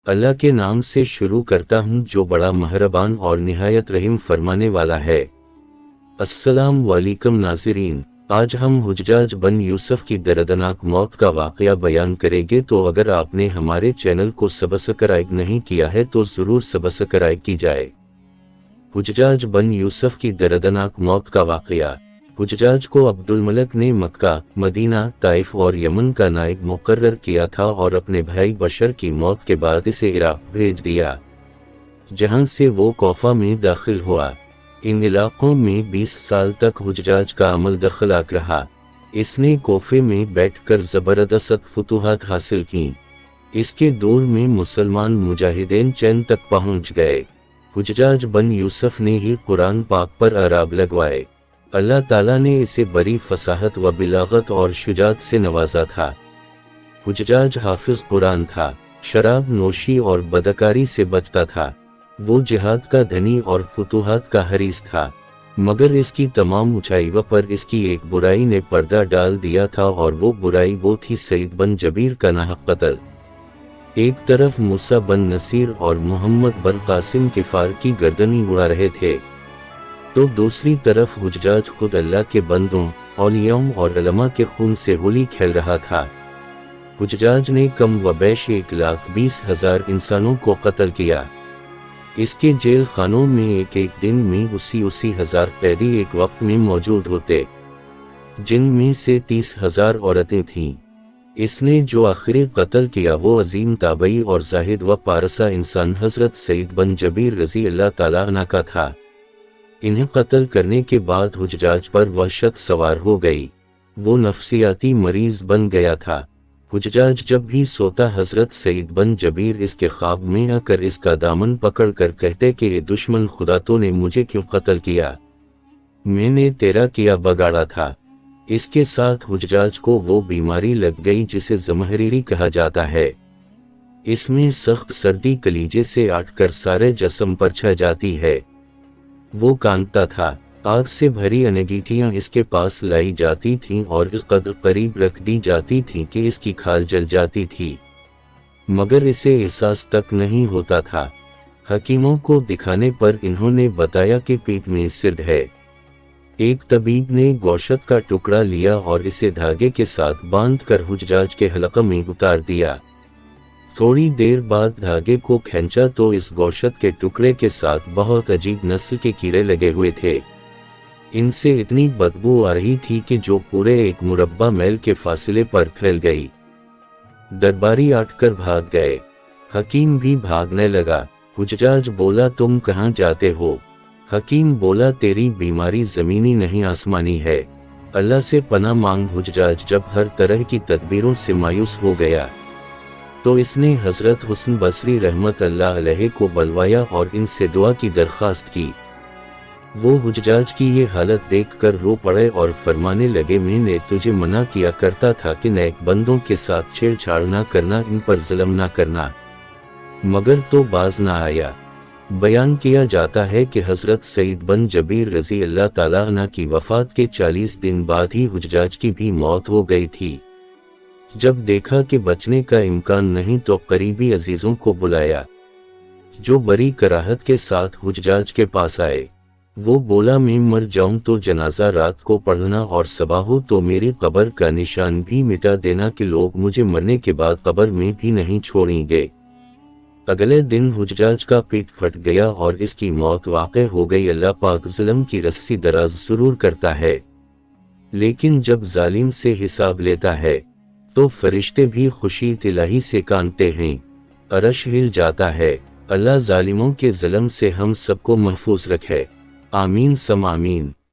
اللہ کے نام سے شروع کرتا ہوں جو بڑا مہربان اور نہایت رحم فرمانے والا ہے۔ السلام علیکم ناظرین، آج ہم حجاج بن یوسف کی دردناک موت کا واقعہ بیان کریں گے، تو اگر آپ نے ہمارے چینل کو سبسکرائب نہیں کیا ہے تو ضرور سبسکرائب کی جائے۔ حجاج بن یوسف کی دردناک موت کا واقعہ۔ حجاج کو عبدالملک نے مکہ، مدینہ، طائف اور یمن کا نائب مقرر کیا تھا اور اپنے بھائی بشر کی موت کے بعد اسے عراق بھیج دیا، جہاں سے وہ کوفہ میں داخل ہوا۔ ان علاقوں میں 20 سال تک حجاج کا عمل دخلاق رہا۔ اس نے کوفے میں بیٹھ کر زبردست فتوحات حاصل کیں۔ اس کے دور میں مسلمان مجاہدین چین تک پہنچ گئے۔ حجاج بن یوسف نے ہی قرآن پاک پر اعراب لگوائے۔ اللہ تعالیٰ نے اسے بڑی فصاحت و بلاغت اور شجاعت سے نوازا تھا۔ حجاج حافظ قرآن تھا، شراب نوشی اور بدکاری سے بچتا تھا۔ وہ جہاد کا دھنی اور فتوحات کا حریص تھا، مگر اس کی تمام اونچائیوں پر اس کی ایک برائی نے پردہ ڈال دیا تھا، اور وہ برائی وہ تھی سعید بن جبیر کا ناحق قتل۔ ایک طرف موسیٰ بن نصیر اور محمد بن قاسم کفار کی گردنیں اڑا رہے تھے، تو دوسری طرف حجاج خود اللہ کے بندوں، اولیاء اور علماء کے خون سے ہولی کھیل رہا تھا۔ حجاج نے کم و بیش 1,20,000 انسانوں کو قتل کیا۔ اس کے جیل خانوں میں ایک دن میں اسی 1000 قیدی ایک وقت میں موجود ہوتے، جن میں سے 30,000 عورتیں تھیں۔ اس نے جو آخری قتل کیا وہ عظیم تابعی اور زاہد و پارسا انسان حضرت سعید بن جبیر رضی اللہ تعالیٰ عنہ کا تھا۔ انہیں قتل کرنے کے بعد حجاج پر وحشت سوار ہو گئی، وہ نفسیاتی مریض بن گیا تھا۔ حجاج جب بھی سوتا حضرت سعید بن جبیر اس کے خواب میں آ کر اس کا دامن پکڑ کر کہتے کہ اے دشمن خدا، تو نے مجھے کیوں قتل کیا؟ میں نے تیرا کیا بگاڑا تھا۔ اس کے ساتھ حجاج کو وہ بیماری لگ گئی جسے زمہریری کہا جاتا ہے۔ اس میں سخت سردی کلیجے سے آٹھ کر سارے جسم پر چھا جاتی ہے۔ وہ کانپتا تھا، آگ سے بھری انگیٹھیاں اس کے پاس لائی جاتی تھیں اور اس قدر قریب رکھ دی جاتی تھیں کہ اس کی کھال جل جاتی تھی، مگر اسے احساس تک نہیں ہوتا تھا۔ حکیموں کو دکھانے پر انہوں نے بتایا کہ پیٹ میں سرد ہے۔ ایک طبیب نے گوشت کا ٹکڑا لیا اور اسے دھاگے کے ساتھ باندھ کر حجاج کے حلقہ میں اتار دیا۔ تھوڑی دیر بعد دھاگے کو کھینچا تو اس گوشت کے ٹکڑے کے ساتھ بہت عجیب نسل کے کیڑے لگے ہوئے تھے۔ ان سے اتنی بدبو آ رہی تھی کہ جو پورے 1 مربع میل کے فاصلے پر پھیل گئی۔ درباری اٹھ کر بھاگ گئے، حکیم بھی بھاگنے لگا۔ حجاج بولا، تم کہاں جاتے ہو؟ حکیم بولا، تیری بیماری زمینی نہیں آسمانی ہے، اللہ سے پناہ مانگ۔ حجاج جب ہر طرح کی تدبیروں سے مایوس ہو گیا تو اس نے حضرت حسن بصری رحمت اللہ علیہ کو بلوایا اور ان سے دعا کی درخواست کی۔ وہ حجاج کی یہ حالت دیکھ کر رو پڑے اور فرمانے لگے، میں نے تجھے منع کیا کرتا تھا کہ نیک بندوں کے ساتھ چھیڑ چھاڑ نہ کرنا، ان پر ظلم نہ کرنا، مگر تو باز نہ آیا۔ بیان کیا جاتا ہے کہ حضرت سعید بن جبیر رضی اللہ تعالیٰ عنہ کی وفات کے 40 دن بعد ہی حجاج کی بھی موت ہو گئی تھی۔ جب دیکھا کہ بچنے کا امکان نہیں تو قریبی عزیزوں کو بلایا، جو بڑی کراہت کے ساتھ حجاج کے پاس آئے۔ وہ بولا، میں مر جاؤں تو جنازہ رات کو پڑھنا، اور صبح ہو تو میری قبر کا نشان بھی مٹا دینا کہ لوگ مجھے مرنے کے بعد قبر میں بھی نہیں چھوڑیں گے۔ اگلے دن حجاج کا پیٹ پھٹ گیا اور اس کی موت واقع ہو گئی۔ اللہ پاک ظلم کی رسی دراز ضرور کرتا ہے، لیکن جب ظالم سے حساب لیتا ہے تو فرشتے بھی خوشی الہی سے کانپتے ہیں، عرش ہل جاتا ہے۔ اللہ ظالموں کے ظلم سے ہم سب کو محفوظ رکھے، آمین سم آمین۔